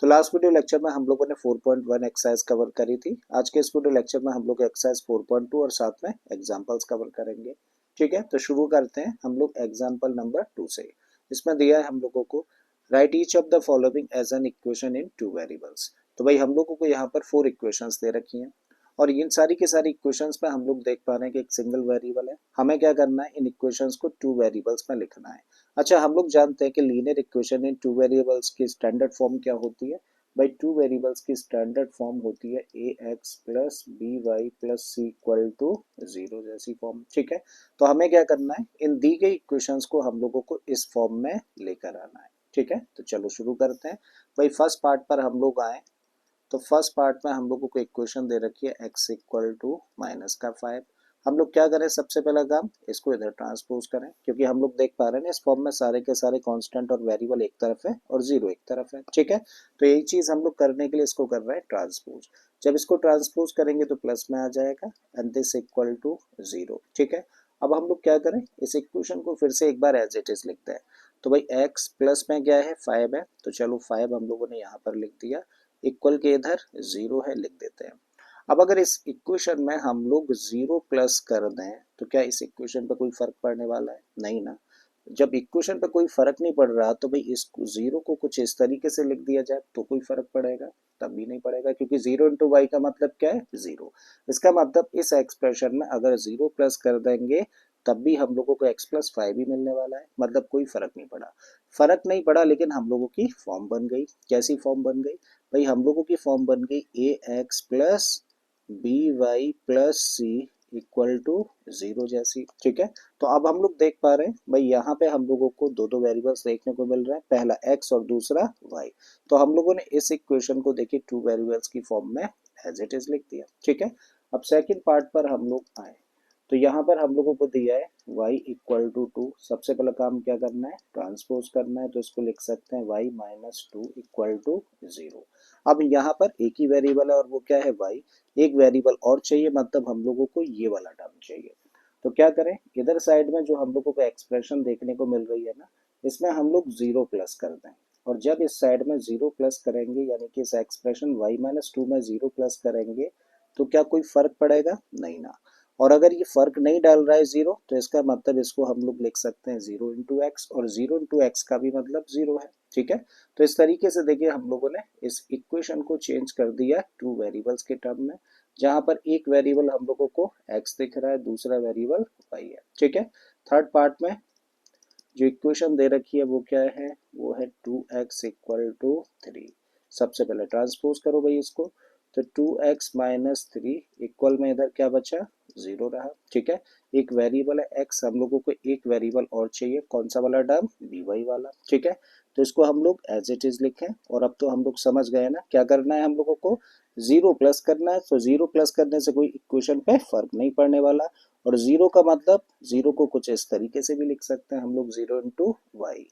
तो last video lecture में हम लोगों ने 4.1 एक्सरसाइज कवर करी थी। आज के इस वीडियो लेक्चर में हम लोग एक्सरसाइज 4.2 और साथ में एग्जांपल्स कवर करेंगे। ठीक है, तो शुरू करते हैं हम लोग एग्जांपल नंबर 2 से। इसमें दिया है हम लोगों को write each of the following as an equation in two variables. तो भाई हम लोगों को यहाँ पर 4 इक्वेशंस दे रखी हैं और इन सारी की सारी इक्वेशंस में हम लोग देख पा रहे हैं कि एक सिंगल वेरिएबल है। हमें क्या करना है, इन इक्वेशंस को टू वेरिएबल्स में लिखना है। अच्छा, हम लोग जानते हैं कि linear equation in two variables की स्टैंडर्ड फॉर्म क्या होती है। भाई टू वेरिएबल्स की स्टैंडर्ड फॉर्म होती है a x plus b y plus c equal to zero जैसी फॉर्म। ठीक है, तो हमें क्या करना है, इन दी गई इक्वेशंस को हम लोगों को इस फॉर्म में लेकर आना है। ठीक है, तो चलो शुरू करते हैं। भाई फर्स्ट पार्ट पर हम लोग आए तो फर्स्ट पार्ट में हम लोगों को इक्वेशन दे रखी है x इक्वल टू माइनस का 5। हम लोग क्या करें, सबसे पहला काम इसको इधर ट्रांसपोज करें, क्योंकि हम लोग देख पा रहे हैं इस फॉर्म में सारे के सारे कांस्टेंट और वेरिएबल एक तरफ है और जीरो एक तरफ है। ठीक है, तो यही चीज हम लोग करने के लिए इसको कर रहे हैं ट्रांसपोज। जब इसको ट्रांसपोज करेंगे तो प्लस में आ जाएगा and this equal to zero. ठीक है, अब हम लोग क्या करें, इस इक्वेशन को फिर से एक बार एज इट इज लिखते हैं। तो भाई x प्लस में क्या है, 5 है, तो चलो 5 हम लोगों ने यहाँ पर लिख दिया। इक्वल के इधर जीरो है, लिख देते हैं। अब अगर इस इक्वेशन में हम लोग जीरो प्लस कर दें तो क्या इस इक्वेशन पे कोई फर्क पड़ने वाला है? नहीं ना। जब इक्वेशन पे कोई फर्क नहीं पड़ रहा तो भाई इस जीरो को कुछ इस तरीके से लिख दिया जाए तो कोई फर्क पड़ेगा? तब भी नहीं पड़ेगा, क्योंकि जीरो इंटू वाई का मतलब क्या है, जीरो। इसका मतलब इस एक्सप्रेशन में अगर जीरो प्लस कर देंगे तब भी हम लोगों को x प्लस 5 ही मिलने वाला है, मतलब कोई फर्क नहीं पड़ा। फर्क नहीं पड़ा लेकिन हम लोगों की फॉर्म बन गई। कैसी फॉर्म बन गई भाई? हम लोगों की फॉर्म बन गई a x plus b y plus c equal to zero जैसी। ठीक है, तो अब हम लोग देख पा रहे हैं भाई यहाँ पे हम लोगों को दो दो वेरिएबल्स देखने को मिल रहा है, पहला x और दूसरा y। तो हम लोगों ने इस इक्वेशन को देखिए टू वेरिएबल्स की फॉर्म में एज इट इज लिख दिया। ठीक है, अब सेकंड पार्ट पर हम लोग आए तो यहाँ पर हम लोगों को दिया है y इक्वल टू टू। सबसे पहला काम क्या करना है, ट्रांसपोज करना है, तो इसको लिख सकते हैं y minus two equal to zero. अब यहाँ पर एक ही वेरिएबल है और वो क्या है, y। एक वेरिएबल और चाहिए, मतलब हम लोगों को ये वाला टर्म चाहिए। तो क्या करें, इधर साइड में जो हम लोगों को एक्सप्रेशन देखने को मिल रही है ना, इसमें हम लोग जीरो प्लस कर दें। और जब इस साइड में जीरो प्लस करेंगे, यानी कि इस एक्सप्रेशन y माइनस टू में जीरो प्लस करेंगे तो क्या कोई फर्क पड़ेगा? नहीं ना। और अगर ये फर्क नहीं डाल रहा है जीरो, तो इसका मतलब इसको हम लोग लिख सकते हैं जीरो इंटू एक्स, और जीरो इंटू एक्स का भी मतलब जीरो है। ठीक है, तो इस तरीके से देखिए हम लोगों ने इस इक्वेशन को चेंज कर दिया टू वेरिएबल्स के टर्म में, जहां पर एक वेरिएबल हम लोगों को x दिख रहा है, दूसरा वेरिएबल y है। ठीक है, थर्ड पार्ट में जो इक्वेशन दे रखी है वो क्या है, वो है 2x इक्वल टू 3। सबसे पहले ट्रांसपोज करो भाई इसको, तो 2x माइनस थ्री इक्वल में इधर क्या बचा, जीरो रहा। ठीक है, एक वेरिएबल है x, हम लोगों को एक वेरिएबल और चाहिए, कौन सा वाला टर्म, dy वाला। ठीक है, तो इसको हम लोग एज इट इज लिखें। और अब तो हम लोग समझ गए ना क्या करना है, हम लोगों को जीरो प्लस करना है। तो जीरो प्लस करने से कोई इक्वेशन पे फर्क नहीं पड़ने वाला। और जीरो का मतलब, जीरो को कुछ इस तरीके से भी लिख सकते हैं हम लोग, जीरो इंटू वाई,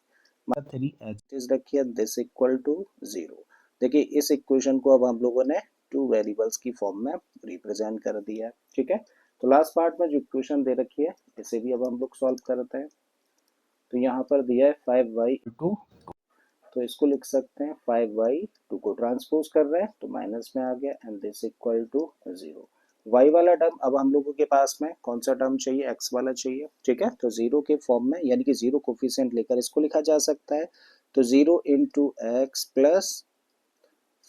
मतलब थ्री एज इट इज रखिए, दिस इक्वल टू जीरो। देखिए इस इक्वेशन को अब हम लोगों ने टू वेरिएबल्स की फॉर्म में रिप्रेजेंट कर दिया है। ठीक है, तो लास्ट पार्ट में जो इक्वेशन दे रखी है इसे भी अब हम लोग सॉल्व करते हैं। तो यहाँ पर दिया है 5y टू, तो इसको लिख सकते हैं 5y, टू को ट्रांसपोज कर रहे हैं तो माइनस में आ गया and this equal to zero. y वाला टर्म अब हम लोगों के पास में कौन सा टर्म चाहिए, x वाला चाहिए। ठीक है, तो जीरो के फॉर्म में, यानी कि जीरो कोफिशिएंट लेकर इसको लिखा जा सकता है। तो zero into x plus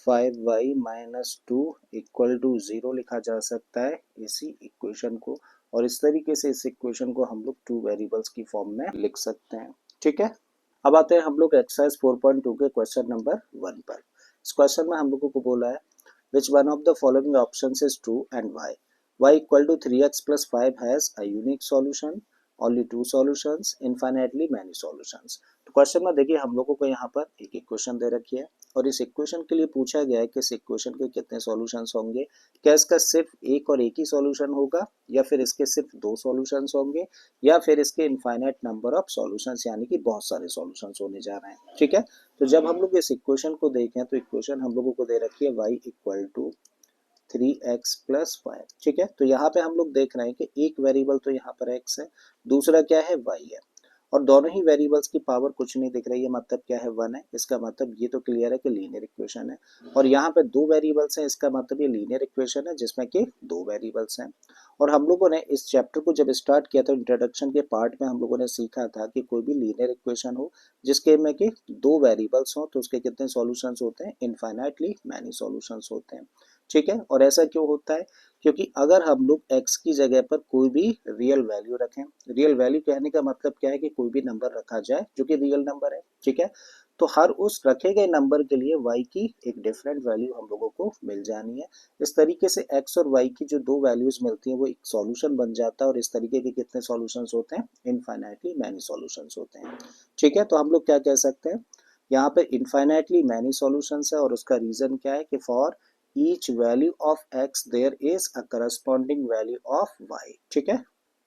5y minus two equal to zero लिखा जा सकता है इसी इक्वेशन को। और इस तरीके से इस इक्वेशन को हम लोग टू वेरिएबल्स की फॉर्म में लिख सकते हैं। ठीक है, अब आते हैं हम लोग एक्सरसाइज 4.2 के क्वेश्चन नंबर 1 पर। इस क्वेश्चन में हम लोगों को बोला है which one of the following options is true and why. y equal to 3x plus 5 has a unique solution, only two solutions, infinitely many solutions. तो क्वेश्चन में देखिए हम लोगों को यहाँ पर एक इक्वेशन दे रखी है और इस इक्वेशन के लिए पूछा गया है कि इस इक्वेशन के कितने सॉल्यूशंस होंगे। क्या इसका सिर्फ एक और एक ही सॉल्यूशन होगा, या फिर इसके सिर्फ दो सॉल्यूशंस होंगे, या फिर इसके इनफाइनाइट नंबर ऑफ सॉल्यूशंस, यानी कि बहुत सारे सॉल्यूशंस होने जा रहे हैं। ठीक है, तो जब हम लोग इस इक्वेशन को देखें तो इक्वेशन हम लोगों को दे रखी है y equal to 3x plus 5। ठीक है, तो यहाँ पे हम लोग देख रहे हैं कि एक वेरिएबल तो यहाँ पर x है, दूसरा क्या है, y है। और दोनों ही वेरिएबल्स की पावर कुछ नहीं दिख रही है, मतलब क्या है 1 है, इसका मतलब ये तो क्लियर है कि लीनियर इक्वेशन है। और यहाँ पे 2 वेरिएबल्स हैं, इसका मतलब ये लीनियर इक्वेशन है जिसमें कि 2 वेरिएबल्स हैं। और हम लोगों ने इस चैप्टर को जब स्टार्ट किया था इंट्रोडक्शन के पार्ट में हम लोगों ने सीखा था कि कोई भी लीनियर इक्वेशन हो जिसके में कि 2 वेरिएबल्स हो तो उसके कितने सॉल्यूशंस होते हैं, इनफाइनाइटली मैनी सॉल्यूशंस होते हैं। ठीक है, और ऐसा क्यों होता है, क्योंकि अगर हम लोग x की जगह पर कोई भी रियल वैल्यू रखें, रियल वैल्यू कहने का मतलब क्या है कि कोई भी नंबर रखा जाए जो कि रियल नंबर है, ठीक है, तो हर उस रखे गए नंबर के लिए y की एक डिफरेंट वैल्यू हम लोगों को मिल जानी है। इस तरीके से x और y की जो 2 वैल्यूज मिलती हैं वो एक सॉल्यूशन बन जाता है, और इस तरीके के कितने सॉल्यूशंस होते हैं, इनफाइनाइटली मैनी सॉल्यूशंस होते हैं। ठीक है, तो हम लोग क्या कह सकते हैं, यहाँ पे इनफाइनाइटली मैनी सॉल्यूशंस है, और उसका रीजन क्या है कि for each value of x there is a corresponding value of y, ठीक है।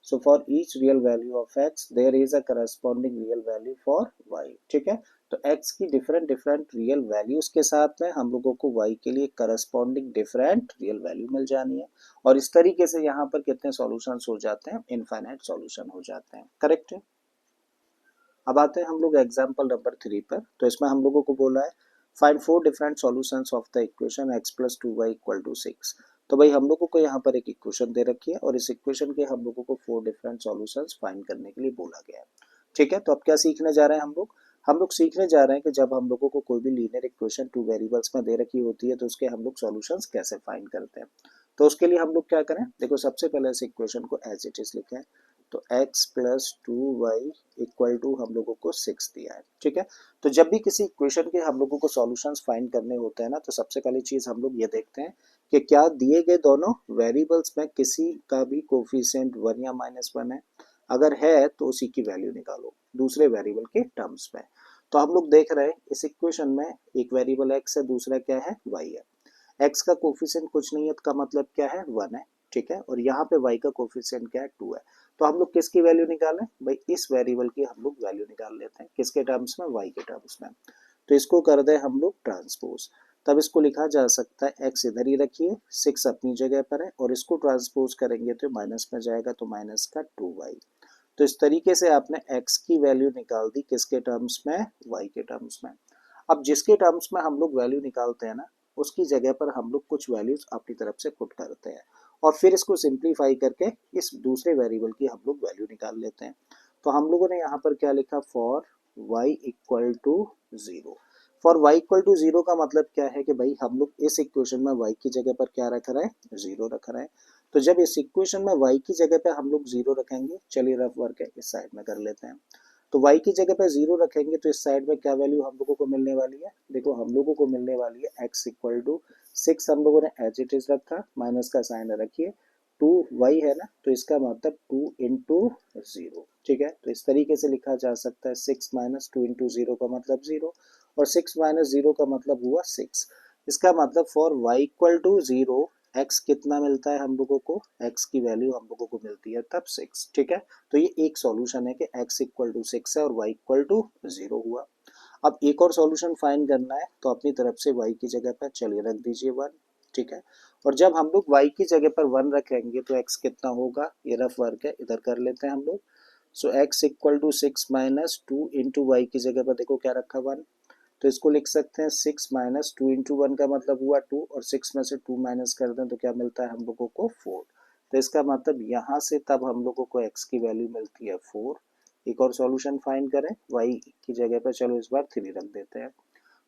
so for each real value of x there is a corresponding real value for y, ठीक है। तो x की डिफरेंट डिफरेंट रियल वैल्यूज के साथ में हम लोगों को y के लिए करस्पॉन्डिंग डिफरेंट रियल वैल्यू मिल जानी है, और इस तरीके से यहाँ पर कितने सॉल्यूशंस हो जाते हैं, इनफाइनाइट सॉल्यूशन हो जाते हैं, करेक्ट है। अब आते हैं हम लोग एग्जाम्पल नंबर 3 पर। तो इसमें हम लोगों को बोला है find 4 different solutions of the equation x plus 2y equal to 6। तो भाई हम लोगों को यहाँ पर एक इक्वेशन दे रखी है, और इस इक्वेशन के हम लोगों को 4 डिफरेंट सॉल्यूशंस फाइंड करने के लिए बोला गया है। ठीक है, तो अब क्या सीखने जा रहे हैं हम लोग सीखने जा रहे हैं कि जब हम लोगों को कोई भी लीनियर इक्वेशन 2 वेरिएबल्स में दे रखी होती है तो उसके हम लोग सॉल्यूशंस कैसे फाइंड करते हैं। तो उसके लिए हम लोग क्या करें, देखो सबसे पहले इस इक्वेशन को एज इट इज लिखें। तो x plus 2y equal to हम लोगों को 6 दिया है, ठीक है। तो जब भी किसी इक्वेशन के हम लोगों को सॉल्यूशंस फाइंड करने होते हैं ना, तो सबसे पहली चीज हम लोग ये देखते हैं कि क्या दिए गए दोनों वेरिएबल्स में किसी का भी कोफिशिएंट 1 या -1 है। अगर है तो उसी की वैल्यू निकालो दूसरे वेरिएबल के टर्म्स में। तो हम लोग देख रहे हैं इस इक्वेशन में एक वेरिएबल x है, दूसरा क्या है, y है। x का कोफिशिएंट कुछ नहीं है, तो का मतलब क्या है, 1 है, ठीक है। और यहाँ पे y का कोफिशिएंट क्या है, 2 है। तो हम लोग किसकी वैल्यू निकालें, भाई इस वेरिएबल की हम लोग वैल्यू निकाल लेते हैं, किसके टर्म्स में, y के टर्म्स में। तो इसको कर दें हम लोग ट्रांसपोज। तब इसको लिखा जा सकता है x इधर ही रखिए, 6 अपनी जगह पर है, और इसको ट्रांसपोज करेंगे तो माइनस में जाएगा, तो माइनस का 2y। तो इस तरीके से आपने x की वैल्यू निकाल दी किसके टर्म्स में, y के टर्म्स में। अब जिसके टर्म्स में हम लोग वैल्यू निकालते हैं ना, उसकी जगह पर हम लोग कुछ वैल्यूज अपनी तरफ से पुट करते हैं, और फिर इसको सिंप्लीफाई करके इस दूसरे वेरिएबल की हम लोग वैल्यू निकाल लेते हैं। तो हम लोगों ने यहाँ पर क्या लिखा, for y equal to 0। For y equal to 0 का मतलब क्या है कि भाई हम लोग इस इक्वेशन में y की जगह पर क्या रख रहे हैं, 0 रख रहे हैं। तो जब इस इक्वेशन में y की जगह पर हम लोग 0 रखेंगे, चलिए रफ वर्क है इस साइड में कर लेते हैं। तो y की जगह पे 0 रखेंगे तो इस साइड में क्या वैल्यू हम लोगों को मिलने वाली है, देखो हम लोगों को मिलने वाली है x इक्वल टू 6। हम लोगों ने एज इट इज रखा, माइनस का साइन रखिए, 2y है ना, तो इसका मतलब 2 इंटू 0, ठीक है। तो इस तरीके से लिखा जा सकता है 6 माइनस 2 इंटू 0 का मतलब 0, और 6 माइनस 0 का मतलब हुआ 6। इसका मतलब for y equal to 0 x कितना मिलता है हम लोगों को, x की वैल्यू हम लोगों को मिलती है तब 6, ठीक है। तो ये एक सॉल्यूशन है कि x इक्वल टू 6 है और y इक्वल टू 0 हुआ। अब एक और सॉल्यूशन फाइंड करना है, तो अपनी तरफ से y की जगह पर चलिए रख दीजिए 1, ठीक है। और जब हम लोग y की जगह पर 1 रखेंगे तो x कितना होगा, ये रफ वर्क है इधर कर लेते हैं हम लोग। So x equal to 6 minus 2 into y की जगह पर देखो क्या रखा, 1। तो इसको लिख सकते हैं 6 माइनस 2 इंटू 1 का मतलब हुआ 2, और 6 में से 2 माइनस कर दें तो क्या मिलता है हम लोगों को, 4। तो इसका मतलब यहाँ से तब हम लोगों को x की वैल्यू मिलती है 4। एक और सॉल्यूशन फाइंड करें, y की जगह पर चलो इस बार 3 रख देते हैं।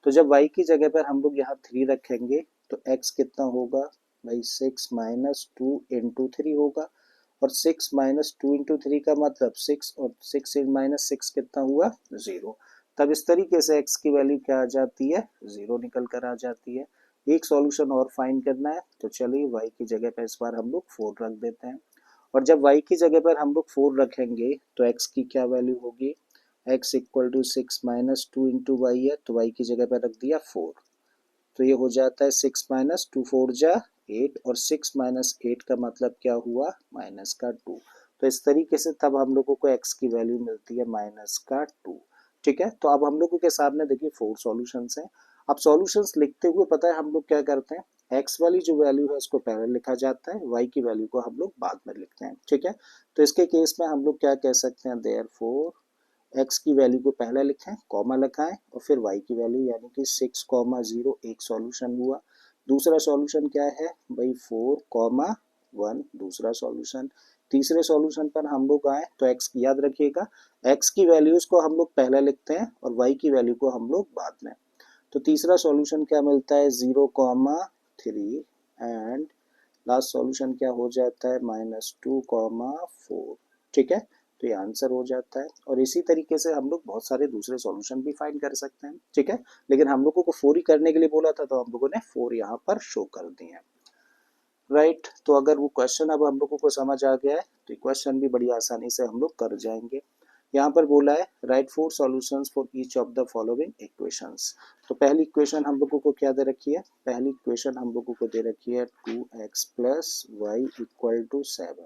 तो जब y की जगह पर हम लोग यहाँ 3 रखेंगे तो x कितना होगा, भाई 6 माइनस 2 इंटू 3 होगा, और 6 माइनस 2 इंटू 3 का मतलब 6, और 6 माइनस 6 कितना हुआ, 0। तब इस तरीके से x की वैल्यू क्या आ जाती है, 0 निकल कर आ जाती है। एक सॉल्यूशन और फाइंड करना है, तो चलिए y की जगह पर इस बार हम लोग 4 रख देते हैं। और जब y की जगह पर हम लोग 4 रखेंगे तो x की क्या वैल्यू होगी, x equal to 6 minus 2 into y है, तो y की जगह पर रख दिया 4। तो ये हो जाता है 6 माइनस 2 4 जा 8, और 6 माइनस 8 का मतलब क्या हुआ, माइनस का 2। तो इस तरीके से तब हम लोगों को x की वैल्यू मिलती है माइनस का 2, ठीक है। तो अब हम लोगों के सामने देखिए 4 सॉल्यूशंस हैं। अब सॉल्यूशंस लिखते हुए पता है हम लोग क्या करते हैं, x वाली जो वैल्यू है उसको पहले लिखा जाता है, y की वैल्यू को हम लोग बाद में लिखते हैं, ठीक है। तो इसके केस में हम लोग क्या कह सकते हैं, देयरफॉर x की वैल्यू को पहले लिखें, कॉमा लगाएं और फिर y की वैल्यू यानी कि 6,0 एक सॉल्यूशन हुआ। दूसरा सॉल्यूशन क्या है भाई 4,1 दूसरा सॉल्यूशन। तीसरे सॉल्यूशन पर हम लोग आए तो x याद रखिएगा x की वैल्यूज को हम लोग पहले लिखते हैं और y की वैल्यू को हम लोग बाद में। तो तीसरा सॉल्यूशन क्या मिलता है 0,3 एंड लास्ट सॉल्यूशन क्या हो जाता है -2,4। ठीक है, तो ये आंसर हो जाता है। और इसी तरीके से हम लोग बहुत सारे दूसरे सॉल्यूशन भी फाइंड कर सकते हैं। ठीक है, लेकिन हम लोगों को 4 ही करने के लिए बोला था तो हम लोगों ने 4 यहाँ पर शो कर दिए हैं। राइट, तो अगर वो क्वेश्चन अब हम लोगों को समझ आ गया है तो क्वेश्चन भी बड़ी आसानी से हम लोग कर जाएंगे। यहाँ पर बोला है right 4 solutions for each of the following equations. तो पहली इक्वेशन हम लोगों को क्या दे रखी है, पहली इक्वेशन हम लोगों को दे रखी है 2x plus y equal to 7।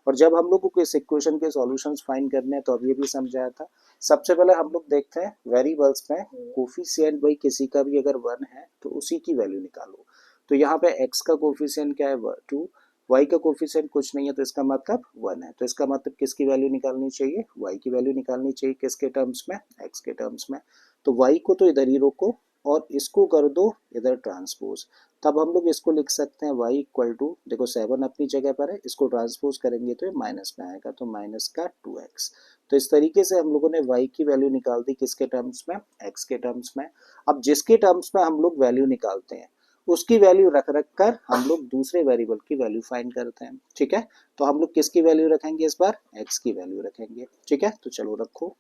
और जब हम लोगों को इस इक्वेशन के सॉल्यूशंस फाइंड करने हैं तो अब ये भी समझाया था। सबसे पहले हम लोग देखते हैं वेरिएबल्स में कोफिशिएंट भाई किसी का भी अगर 1 है तो उसी की वैल्यू निकालो। तो यहाँ पे x का कोफिशिएंट क्या है 2, y का कोफिशिएंट कुछ नहीं है तो इसका मतलब 1 है। तो इसका मतलब किसकी वैल्यू निकालनी चाहिए, y की वैल्यू निकालनी चाहिए। किसके टर्म्स में, x के टर्म्स में। तो y को तो इधर ही रोको और इसको कर दो इधर ट्रांसपोज। तब हम लोग इसको लिख सकते हैं y इक्वल टू, देखो 7 अपनी जगह पर है, इसको ट्रांसपोज करेंगे तो ये माइनस में आएगा तो माइनस का 2x। तो इस तरीके से हम लोगों ने y की वैल्यू निकाल दी किसके टर्म्स में, x के टर्म्स में। अब जिसके टर्म्स में हम लोग वैल्यू निकालते हैं उसकी वैल्यू रख रख कर हम लोग दूसरे वेरिएबल की वैल्यू फाइंड करते हैं। ठीक है, तो हम लोग किसकी वैल्यू रखेंगे इस बार, x की वैल्यू रखेंगे। ठीक है, तो चलो रखो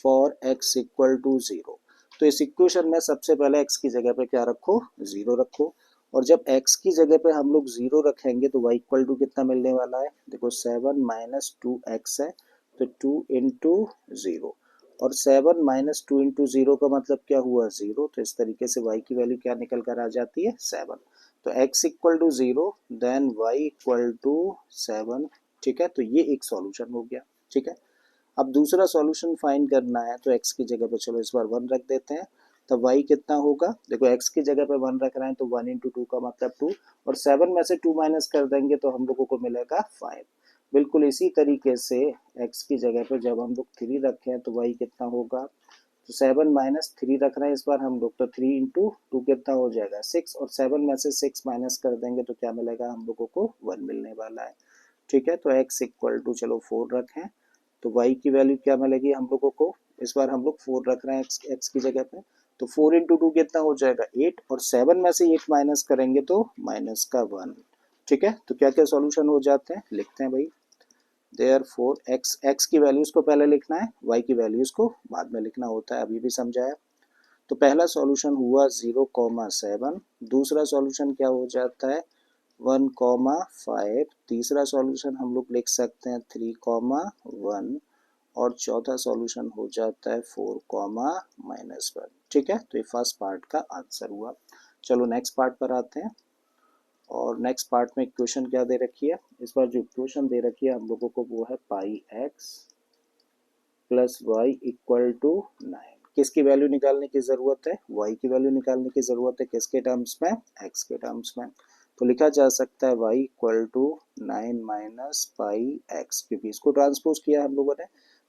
फॉर x इक्वल टू 0। तो इस इक्वेशन में सबसे पहले x की जगह पे क्या रखो, 0 रखो। और जब x की जगह पे हम लोग 0 रखेंगे तो y इक्वल टू कितना मिलने वाला है, देखो 7 माइनस 2x है तो 2 इंटू 0। और 7 माइनस 2 इंटू 0 का मतलब क्या हुआ 0। तो इस तरीके से y की वैल्यू क्या निकल कर आ जाती है 7। तो x equal to 0 then y equal to 7। ठीक है, तो ये एक सॉल्यूशन हो गया। ठीक है, अब दूसरा सॉल्यूशन फाइंड करना है तो x की जगह पे चलो इस बार 1 रख देते हैं। तो y कितना होगा, देखो x की जगह पे 1 रख रहे हैं तो 1 इंटू 2 का मतलब 2 और 7 में से 2 माइनस कर देंगे तो हम लोगों को मिलेगा 5। बिल्कुल इसी तरीके से x की जगह पे जब हम लोग 3 रखे हैं तो y कितना होगा, तो 7 माइनस 3 रख रहे हैं इस बार हम लोग तो 3 इंटू 2 कितना हो जाएगा 6 और 7 में से 6 माइनस कर देंगे तो क्या मिलेगा हम लोगों को 1 मिलने वाला है। ठीक है, तो x इक्वल टू चलो 4 रखें तो y की वैल्यू क्या मिलेगी हम लोगों को, इस बार हम लोग 4 रख रहे हैं x की जगह पे तो 4 इंटू 2 कितना हो जाएगा 8 और 7 में से 8 माइनस करेंगे तो माइनस का 1। ठीक है, तो क्या क्या सॉल्यूशन हो जाते हैं लिखते हैं भाई। देयरफॉर x की वैल्यूज को पहले लिखना है, y की वैल्यूज को बाद में लिखना होता है, अभी भी समझाया। तो पहला सॉल्यूशन हुआ 0,7। दूसरा सॉल्यूशन क्या हो जाता है 1,5। तीसरा सॉल्यूशन हम लोग लिख सकते हैं 3,1 और चौथा सॉल्यूशन हो जाता है 4,-1। ठीक है, तो ये फर्स्ट पार्ट का आंसर हुआ। चलो नेक्स्ट पार्ट पर आते हैं। और नेक्स्ट पार्ट में इक्वेशन क्या दे रखी है, इस बार जो इक्वेशन दे रखी है हम लोगों को वो है pi x plus y equal to 9। किसकी वैल्यू निकालने की जरूरत है, y की वैल्यू निकालने की जरूरत है। किसके टर्म्स में, x के टर्म्स में। तो लिखा जा सकता है y equal to 9 minus pi x, क्योंकि इसको ट्रांसपोज किया हम लोगों ने।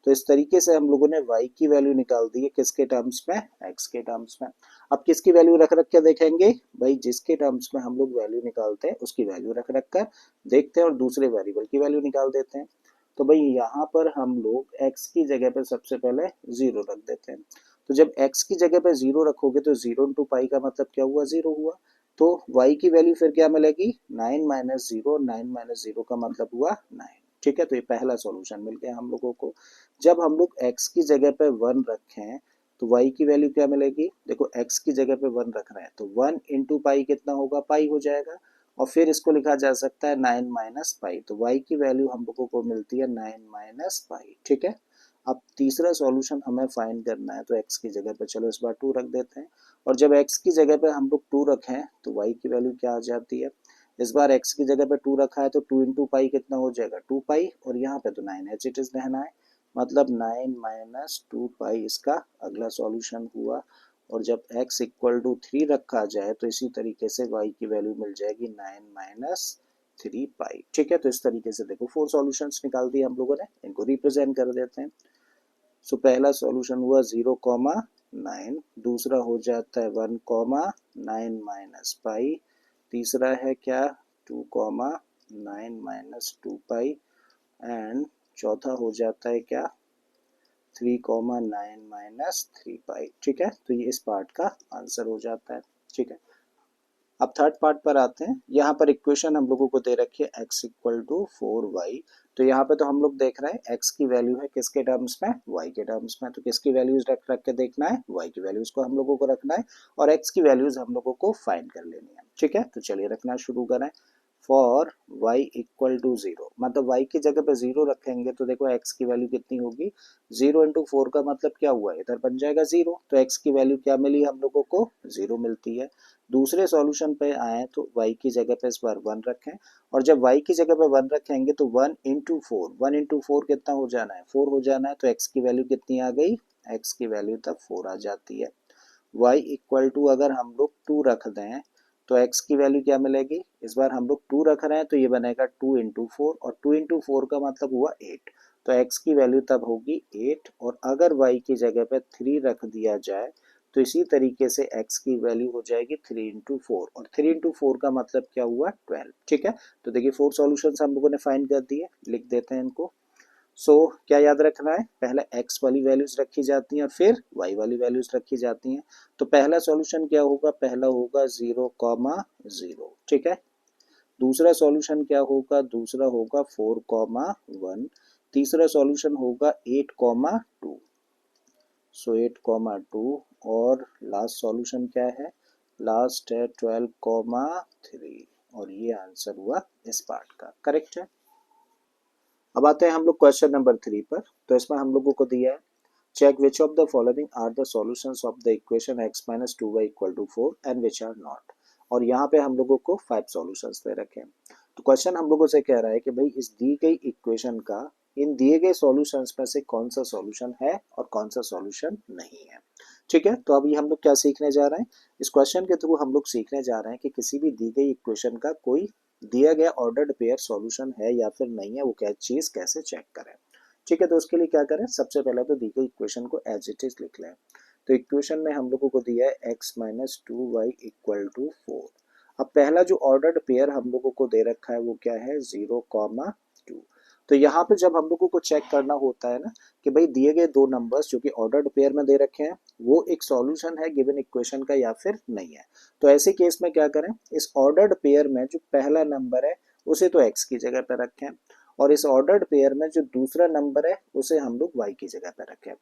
तो इस तरीके से हम लोगों ने y की वैल्यू निकाल दी है किसके टर्म्स में, x के टर्म्स में। अब किसकी वैल्यू रख रख के देखेंगे भाई, जिसके टर्म्स में हम लोग वैल्यू निकालते हैं उसकी वैल्यू रख रख कर देखते हैं और दूसरे वेरिएबल की वैल्यू निकाल देते हैं। तो भाई यहाँ पर हम लोग x की जगह पर सबसे पहले 0 रख देते हैं। तो जब x की जगह पे 0 रखोगे तो 0 इंटू पाई का मतलब क्या हुआ 0 हुआ। तो y की वैल्यू फिर क्या मिलेगी 9 माइनस 0, 9 माइनस 0 का मतलब हुआ 9। ठीक है, तो ये पहला सॉल्यूशन मिल गया हम लोगों को। जब हम लोग x की जगह पे 1 रखें तो y की वैल्यू क्या मिलेगी, देखो x की जगह पे 1 रख रहे हैं तो 1 इंटू पाई कितना होगा, पाई हो जाएगा। और फिर इसको लिखा जा सकता है 9 माइनस पाई, तो y की वैल्यू हम लोगों को मिलती है 9 माइनस पाई। ठीक है, अब तीसरा सॉल्यूशन हमें फाइंड करना है तो x की जगह पे चलो इस बार 2 रख देते हैं। और जब x की जगह पे हम लोग 2 रखें तो y की वैल्यू क्या आ जाती है, इस बार x की जगह पे 2 रखा है तो 2 इंटू पाई कितना हो जाएगा 2 पाई और यहाँ पे तो 9 एच इट इज रहना है, मतलब 9 माइनस 2 पाई इसका अगला सॉल्यूशन हुआ। और जब x इक्वल टू 3 रखा जाए तो इसी तरीके से y की वैल्यू मिल जाएगी 9 माइनस 3 पाई। ठीक है, तो इस तरीके से देखो 4 सॉल्यूशंस निकाल दिए हम लोगों ने, इनको रिप्रेजेंट कर देते हैं। सो पहला सॉल्यूशन हुआ 0,9, दूसरा हो जाता है 1,9 माइनस पाई, तीसरा है क्या 2,9 माइनस 2 पाई, एंड चौथा हो जाता है क्या 3,9 माइनस 3 पाई। ठीक है, तो ये इस पार्ट का आंसर हो जाता है। ठीक है, अब थर्ड पार्ट पर आते हैं। यहाँ पर इक्वेशन हम लोगों को दे रखी है x इक्वल टू 4y। तो यहाँ पे तो हम लोग देख रहे हैं x की वैल्यू है किसके टर्म्स में, y के टर्म्स में। तो किसकी वैल्यूज रख रख के देखना है, y की वैल्यूज को हम लोगों को रखना है और x की वैल्यूज हम लोगों को फाइंड कर लेनी है। ठीक है, तो चलिए रखना शुरू करें। फॉर y इक्वल टू 0, मतलब y की जगह पे 0 रखेंगे तो देखो x की वैल्यू कितनी होगी, 0 इंटू 4 का मतलब क्या हुआ, इधर बन जाएगा 0, तो x की वैल्यू क्या मिली हम लोगों को, 0 मिलती है। दूसरे सॉल्यूशन पे आए तो y की जगह पे इस बार 1 रखें, और जब y की जगह पे 1 रखेंगे तो 1 इंटू 4, 1 इंटू 4 कितना हो जाना है, 4 हो जाना है। तो x की वैल्यू कितनी आ गई, x की वैल्यू तब 4 आ जाती है। y इक्वल टू अगर हम लोग 2 रख दें तो x की वैल्यू क्या मिलेगी, इस बार हम लोग 2 रख रहे हैं तो ये बनेगा 2 इंटू 4, और 2 इंटू 4 का मतलब हुआ 8, तो x की वैल्यू तब होगी 8। और अगर y की जगह पे 3 रख दिया जाए तो इसी तरीके से x की वैल्यू हो जाएगी 3 इंटू 4, और 3 इंटू 4 का मतलब क्या हुआ 12। ठीक है, तो देखिए 4 सॉल्यूशंस हम लोगों ने फाइंड कर दिए, लिख देते हैं इनको। सो क्या याद रखना है, पहले x वाली वैल्यूज रखी जाती हैं और फिर y वाली वैल्यूज रखी जाती हैं। तो पहला सॉल्यूशन क्या होगा, पहला होगा 0,0। ठीक है, दूसरा सॉल्यूशन क्या होगा, दूसरा होगा 4,1, तीसरा सॉल्यूशन होगा 8,2, सो 8,2, और लास्ट सॉल्यूशन क्या है, लास्ट है 12,3, और ये आंसर हुआ इस पार्ट का, करेक्ट है। अब आते हैं हम लोग क्वेश्चन नंबर 3 पर। तो इसमें हम लोगों को दिया है, check which of the following are the solutions of the equation x minus 2y equal to 4 and which are not. और यहाँ पे हम लोगों को 5 सॉल्यूशंस दे रखे हैं। तो क्वेश्चन हम लोगों से कह रहा है कि भाई इस दी गई इक्वेशन का इन दिए गए सॉल्यूशंस में से कौन सा सॉल्यूशन है और कौन सा सॉल्यूशन नहीं है। ठीक है, तो अभी हम लोग क्या सीखने जा रहे हैं, इस क्वेश्चन के थ्रू हम लोग सीखने जा रहे हैं कि किसी भी दी गई इक्वेशन का कोई दिया गया ऑर्डर्ड पेयर सॉल्यूशन है या फिर नहीं है, वो क्या चीज कैसे चेक करें। ठीक है, तो उसके लिए क्या करें, सबसे पहले तो दी गई इक्वेशन को एज इट इज लिख लें। तो इक्वेशन में हम लोगों को दिया है x minus 2y equal to 4। अब पहला जो ऑर्डर्ड पेयर हम लोगों को दे रखा है वो क्या है, 0,2। तो यहाँ पे जब हम लोगों को चेक करना होता है ना कि भाई दिए गए दो नंबर्स जो कि ऑर्डर्ड पेयर में दे रखे हैं वो एक सॉल्यूशन है गिवन इक्वेशन का या फिर नहीं है। तो ऐसे केस में क्या करें, इस ऑर्डर्ड पेयर में जो पहला नंबर है उसे तो x की जगह पर रखें, और इस ऑर्डर्ड पेयर में जो दूसरा नंबर है उसे हम लोग y की जगह पर रखें।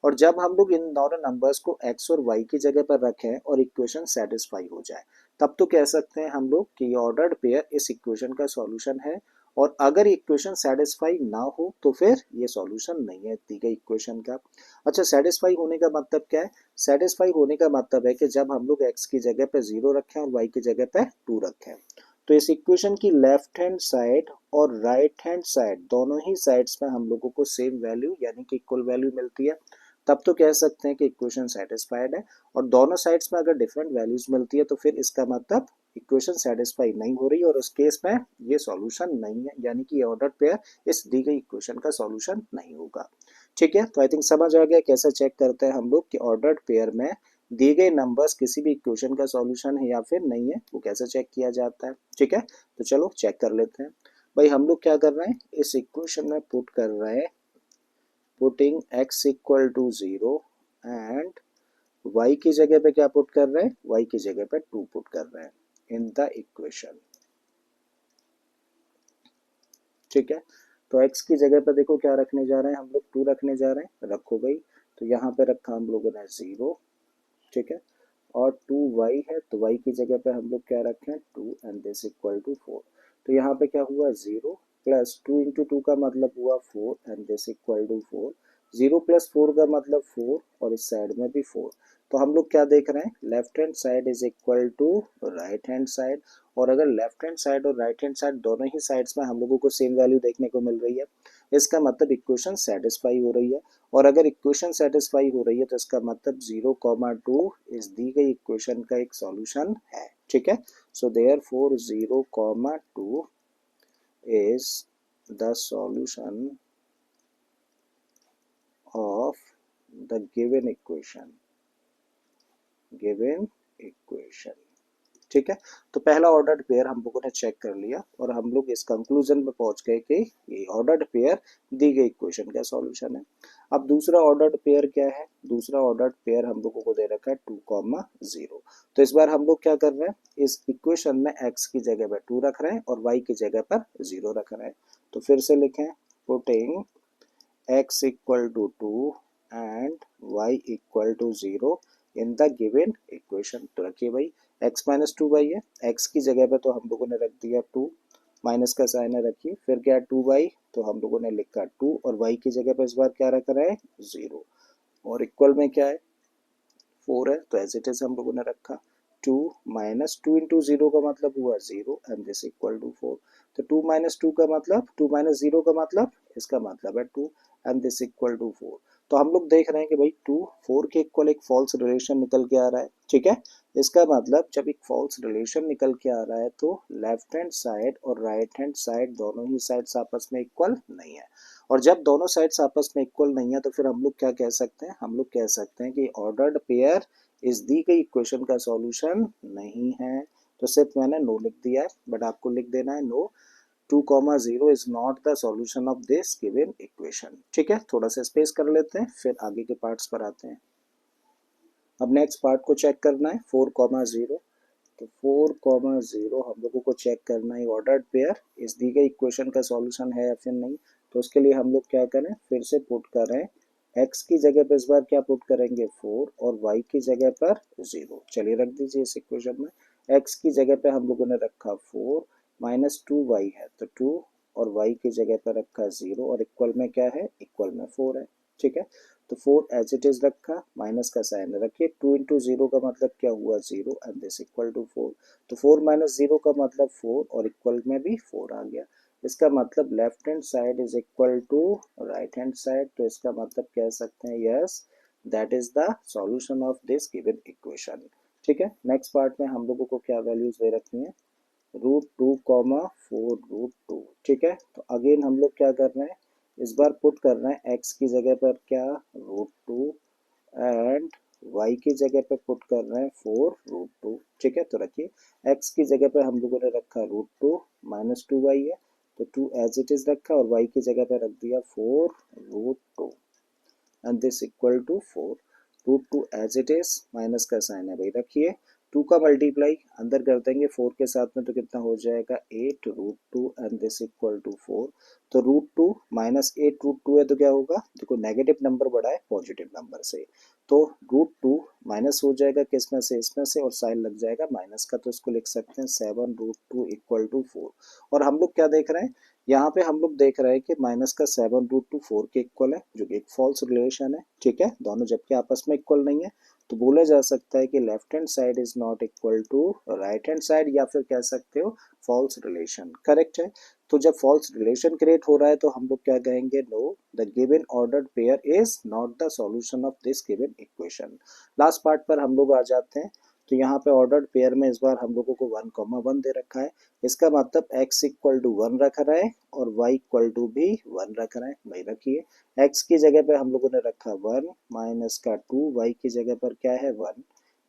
और जब हम लोग इन दोनों नंबर्स को x और y की जगह पर रखें और इक्वेशन सेटिस्फाई हो जाए तब तो कह सकते हैं हम लोग कि ये ऑर्डर्ड पेयर इस इक्वेशन का सॉल्यूशन है। और अगर इक्वेशन सेटिस्फाई ना हो तो फिर ये सॉल्यूशन नहीं है दी गई इक्वेशन का। अच्छा, सेटिस्फाई होने का मतलब क्या है, सेटिस्फाई होने का मतलब है कि जब हम लोग x की जगह पे 0 रखें और y की जगह पे 2 रखें तो इस इक्वेशन की लेफ्ट हैंड साइड और राइट हैंड साइड दोनों ही साइड्स में हम लोगों को सेम वैल्यू यानी कि इक्वल वैल्यू मिलती है, तब तो कह सकते हैं कि इक्वेशन सेटिस्फाइड है। और दोनों साइड्स में अगर डिफरेंट वैल्यूज मिलती है तो फिर इसका मतलब इक्वेशन सेटिस्फाई नहीं हो रही है और उस केस में ये सॉल्यूशन नहीं है, यानी कि ऑर्डर पेयर इस दी गई इक्वेशन का सॉल्यूशन नहीं होगा। ठीक है, तो आई थिंक समझ आ गया कैसे चेक करते हैं हम लोग कि ऑर्डर्ड पेयर में दिए गए नंबर्स किसी भी इक्वेशन का सॉल्यूशन है या फिर नहीं है, वो कैसे चेक किया जाता है। ठीक है, तो चलो चेक कर लेते हैं। भाई हम लोग क्या कर रहे हैं, इस इक्वेशन में पुट कर रहे हैं, putting x equal to 0 and y की जगह पे क्या पुट कर रहे हैं, y की जगह पे 2 पुट कर रहे हैं इन द इक्वेशन। ठीक है, तो x की जगह पे देखो क्या रखने जा रहे हैं हम लोग, 2 रखने जा रहे हैं, रखो भाई। तो यहाँ पे रखा हम लोगों ने 0। ठीक है, और 2y है तो y की जगह पे हम लोग क्या रखें 2 एंड दिस इक्वल टू 4। तो यहाँ पे क्या हुआ 0 प्लस 2 इंटू 2 का मतलब हुआ 4 and this equal to 4। 0 plus 4 का मतलब 4 और इस साइड में भी 4। तो हम लोग क्या देख रहे हैं, left hand side is equal to right hand side. और अगर लेफ्ट हैंड साइड और राइट हैंड साइड दोनों ही साइड्स में हम लोगों को सेम वैल्यू देखने को मिल रही है, इसका मतलब इक्वेशन सेटिस्फाई हो रही है। और अगर इक्वेशन सेटिस्फाई हो रही है तो इसका मतलब 0,2 इस दी गई इक्वेशन का एक सॉल्यूशन है। ठीक है, so therefore 0,2 is the solution of the given equation। ठीक है, तो पहला ऑर्डर्ड पेयर हम लोगों ने चेक कर लिया और हम लोग इस कंक्लूजन पे पहुंच गए कि ये ऑर्डर्ड पेयर दी गई इक्वेशन का सॉल्यूशन है। अब दूसरा ऑर्डर्ड पेयर क्या है? दूसरा ऑर्डर्ड पेयर हम लोगों को दे रखा है 2,0। तो इस बार हम लोग क्या कर रहे हैं, इस इक्वेशन में x की जगह पर 2 रख रहे हैं और y की जगह पर 0 रख रहे हैं। तो फिर से लिखें, putting x equal to 2 and y equal to 0 in the given equation. तो रखिए भाई, x माइनस 2y है, x की जगह पे तो हम लोगों ने रख दिया 2, माइनस का साइन है रखिए, फिर क्या 2y, तो हम लोगों ने लिखा 2 और y की जगह पे इस बार क्या रख रहे हैं 0, और इक्वल में क्या है 4 है, तो एज इट इज हम लोगों ने रखा 2 माइनस 2 इंटू 0 का मतलब हुआ 0 एंड दिस इक्वल टू 4। तो 2 माइनस 2 का मतलब 2 माइनस 0 का मतलब इसका मतलब है 2 एंड दिस इक्वल टू 4। तो हम लोग देख रहे हैं कि भाई 2 4 के इक्वल एक फॉल्स रिलेशन निकल के आ रहा है। ठीक है, इसका मतलब जब एक फॉल्स रिलेशन निकल के आ रहा है तो लेफ्ट हैंड साइड और राइट हैंड साइड दोनों ही साइड्स आपस में इक्वल नहीं है, और जब दोनों साइड्स आपस में इक्वल नहीं है तो फिर हम लोग क्या कह सकते हैं, हम लोग कह सकते हैं कि ऑर्डर्ड पेयर इस दी गई इक्वेशन का सॉल्यूशन नहीं है। तो सिर्फ मैंने नो लिख दिया है, बट आपको लिख देना है no 2,0 is not the solution of this given equation. ठीक है, थोड़ा सा स्पेस कर लेते हैं, फिर आगे के पार्ट्स पर आते हैं। अब नेक्स्ट पार्ट को चेक करना है 4,0। तो 4,0 हम लोगों को चेक करना है ऑर्डर्ड पेयर इस दी गई इक्वेशन का सॉल्यूशन है या फिर नहीं। तो उसके लिए हम लोग क्या करें, फिर से पुट करें, x की जगह पर इस बार क्या पुट करेंगे 4 और y की जगह पर 0। चलिए रख दीजिए इस इक्वेशन में, x की जगह पे हम लोगों ने रखा 4 माइनस 2y है तो 2 और y की जगह पर रखा 0 और इक्वल में क्या है, इक्वल में 4 है। ठीक है, तो 4 एज इट इज रखा, माइनस का साइन रखिए, 2 इंटू 0 का मतलब क्या हुआ 0 एंड दिस इक्वल टू 4। तो 4 माइनस 0 का मतलब 4 और इक्वल में भी 4 आ गया। इसका मतलब left hand side is equal to right hand side, तो इसका मतलब कह सकते हैं yes that is the solution of this given equation. ठीक है, नेक्स्ट पार्ट में हम लोगों को क्या वैल्यूज दे रखी हैं, √2,4√2। ठीक है, तो अगेन हम लोग क्या कर रहे हैं, इस बार पुट कर रहे हैं x की जगह पर क्या √2 एंड y की जगह पे पुट कर रहे हैं 4√2। ठीक है, तो रखिए x की जगह पे हम लोगों ने रखा √2 माइनस 2y है, तो 2 एज इट इज रखा और y की जगह पे रख दिया 4√2 and this equal to 4। √2 as it is, minus का साइन है भाई रखिए, 2 का मल्टीप्लाई अंदर कर देंगे 4 के साथ में तो कितना हो जाएगा 8√2 एंड दिस इक्वल टू 4। तो √2 माइनस 8√2 है तो क्या होगा, देखो नेगेटिव नंबर बड़ा है पॉजिटिव नंबर से, तो √2 माइनस हो जाएगा किस में से, इसमें से, और साइन लग जाएगा माइनस का, तो इसको लिख सकते हैं 7√2 इक्वल टू 4। और हम लोग क्या देख रहे हैं, यहाँ पे हम लोग देख रहे हैं कि माइनस का 7√2 4 के इक्वल है, जो कि एक फॉल्स रिलेशन है। ठीक है, दोनों जबकि आपस में इक्वल नहीं है, तो बोला जा सकता है कि left hand side is not equal to right hand side, या फिर कह सकते हो फॉल्स रिलेशन। करेक्ट है, तो जब फॉल्स रिलेशन क्रिएट हो रहा है तो हम लोग क्या कहेंगे, know the given ordered pair is not the solution of this given equation. Last part पर हम लोग आ जाते हैं। तो यहाँ पे ऑर्डर्ड पेयर में इस बार हम लोगों को 1,1 दे रखा है, इसका मतलब x इक्वल टू 1 रख रहा है और y इक्वल टू भी 1 रख रहा है। भाई रखिए, x की जगह पे हम लोगों ने रखा 1 माइनस का 2, y की जगह पर क्या है 1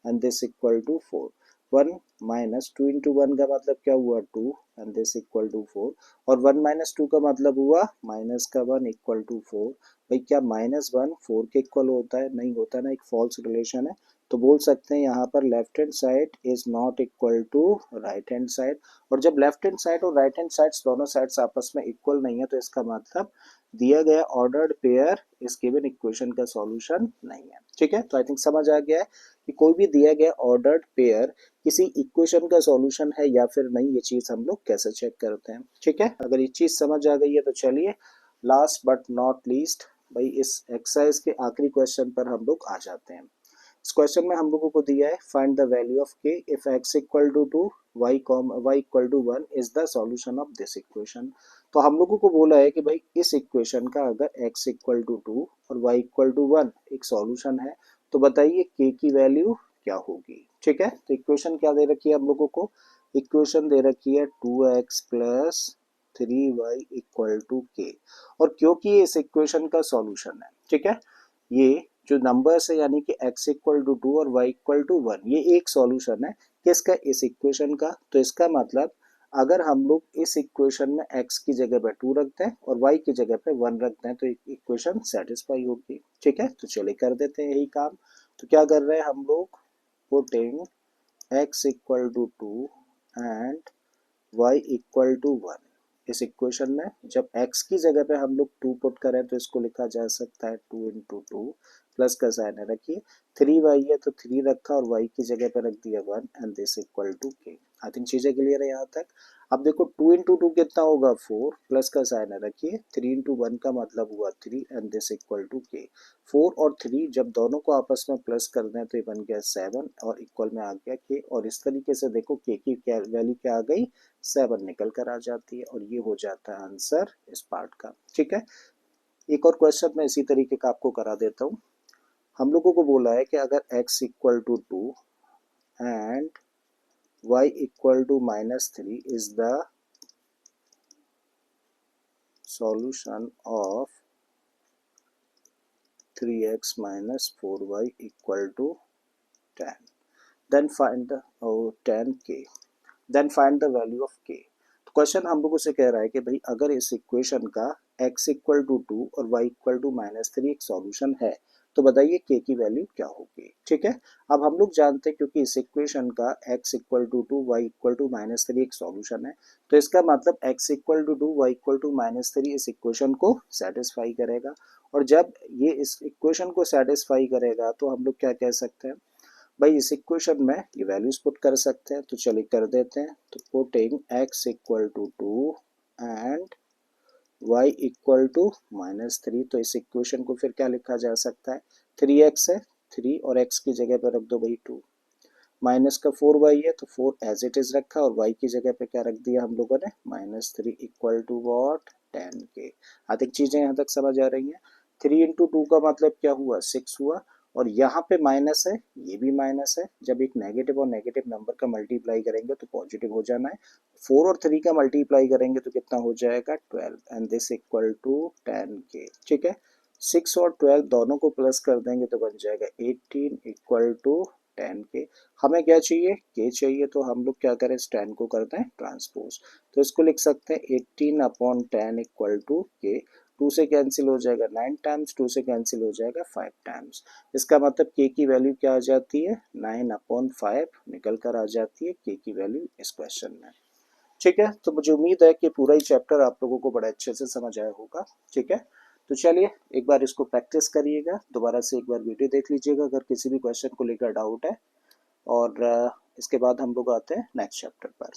and this equal to 4। 1 minus 2 into 1 का मतलब क्या हुआ 2 एंड दिस इक्वल टू 4, और 1 माइनस 2 का मतलब हुआ माइनस का 1 इक्वल टू 4। भाई क्या माइनस 1 4 के इक्वल होता है, नहीं होता ना, एक फॉल्स रिलेशन है। तो बोल सकते हैं यहाँ पर left hand side is not equal to right hand side, और जब लेफ्ट हैंड साइड और राइट हैंड साइड्स दोनों साइड्स आपस में इक्वल नहीं है तो इसका मतलब दिया गया ऑर्डर्ड पेयर इस गिवन इक्वेशन का सॉल्यूशन नहीं है। ठीक है, तो आई थिंक समझ आ गया है कि कोई भी दिया गया ऑर्डर्ड पेयर किसी इक्वेशन का सॉल्यूशन है या फिर नहीं, ये चीज हम लोग कैसे चेक करते हैं। ठीक है, अगर ये चीज समझ आ गई है तो चलिए लास्ट बट नॉट लीस्ट भाई इस एक्सरसाइज के आखिरी क्वेश्चन पर हम लोग आ जाते हैं। इस क्वेश्चन में हम लोगों को दिया है find the value of k if x equal to 2 y equal to 1 is the solution of this equation. तो हम लोगों को बोला है कि भाई इस इक्वेशन का अगर x इक्वल टू 2 और y इक्वल टू 1 एक सॉल्यूशन है तो बताइए k की वैल्यू क्या होगी। ठीक है, तो इक्वेशन क्या दे रखी है हम लोगों को, इक्वेशन दे रखी है 2x plus 3y equal to k, और क्योंकि इस इक्वेशन का सॉल्यूशन है, ठीक है, ये जो नंबर्स है यानी कि x इक्वल टू 2 और y इक्वल टू 1, ये एक सॉल्यूशन है किसका, इस इक्वेशन का। तो इसका मतलब अगर हम लोग इस इक्वेशन में x की जगह पे 2 रखते हैं और y की जगह पे 1 रखते हैं तो इक्वेशन सेटिस्फाई होगी। ठीक है, तो चलिए कर देते हैं यही काम। तो क्या कर रहे हैं हम लोग, putting x equal to 2 and y equal to 1। इस इक्वेशन में जब x की जगह पे हम लोग 2 पुट करें तो इसको लिखा जा सकता है 2 इंटू 2, प्लस का साइन है रखिए, 3y है तो 3 रखा और y की जगह पे रख दिया 1 and this equal to k। I think चीजें क्लियर है यहाँ तक। अब देखो 2 इंटू 2 कितना होगा 4, प्लस का साइन है रखिए, 3 इंटू 1 का मतलब हुआ 3 and this equal to k। 4 और 3 जब दोनों को आपस में प्लस कर दें तो ये बन गया 7 और इक्वल में आ गया k। और इस तरीके से देखो k की वैल्यू क्या आ गई, 7 निकल कर आ जाती है और ये हो जाता है आंसर इस पार्ट का। ठीक है, एक और क्वेश्चन मैं इसी तरीके का आपको करा देता हूँ। हम लोगों को बोला है कि अगर x equal to 2 and y equal to -3 is the solution of 3x minus 4y equal to 10, then find the 10k, then find the value of k। तो क्वेश्चन हम लोगों से कह रहा है कि भाई अगर इस इक्वेशन का x इक्वल टू 2 और y इक्वल टू -3 एक सॉल्यूशन है तो बताइए k की वैल्यू क्या होगी। ठीक है, अब हम लोग जानते हैं क्योंकि इस इक्वेशन का x equal to 2 y equal to -3 एक सॉल्यूशन है तो इसका मतलब x equal to 2 y equal to -3 इस इक्वेशन को सेटिस्फाई करेगा। और जब ये इस इक्वेशन को सेटिस्फाई करेगा तो हम लोग क्या कह सकते हैं भाई, इस इक्वेशन में ये वैल्यूज पुट कर सकते हैं। तो चलिए कर देते हैं। तो putting x equal to 2 and y equal to -3, तो इस इक्वेशन को फिर क्या लिखा जा सकता है, 3x है, 3 और x की जगह पर रख दो भाई 2, माइनस का 4y है तो 4 एज इट इज रखा और y की जगह पे क्या रख दिया हम लोगों ने, -3 equal to what, 10k। I think चीजें यहाँ तक समझ आ रही हैं। 3 इंटू 2 का मतलब क्या हुआ, 6 हुआ और यहाँ पे माइनस है, ये भी माइनस है। जब एक नेगेटिव और नेगेटिव नंबर का मल्टीप्लाई करेंगे तो पॉजिटिव हो जाना है। 4 और 3 का मल्टीप्लाई करेंगे तो कितना हो जाएगा, 12 and this equal to 10k। ठीक है, 6 और 12 दोनों को प्लस कर देंगे तो बन जाएगा 18 इक्वल टू 10k। हमें क्या चाहिए, k चाहिए, तो हम लोग क्या करें, इस 10 को करते हैं ट्रांसपोज। तो इसको लिख सकते हैं 18/10 इक्वल टू k। 2 से कैंसिल हो जाएगा 9 टाइम्स, 2 से कैंसिल हो जाएगा 5 टाइम्स। इसका मतलब k की वैल्यू क्या आ जाती है, 9/5 निकल कर आ जाती है k की वैल्यू इस क्वेश्चन में। ठीक है, तो मुझे उम्मीद है कि पूरा ही चैप्टर आप लोगों को बड़े अच्छे से समझ आया होगा। ठीक है, तो चलिए एक बार इसको प्रैक्टिस करिएगा, दोबारा से एक बार वीडियो देख लीजिएगा अगर किसी भी क्वेश्चन को लेकर डाउट है। और इसके बाद हम लोग आते हैं नेक्स्ट चैप्टर पर।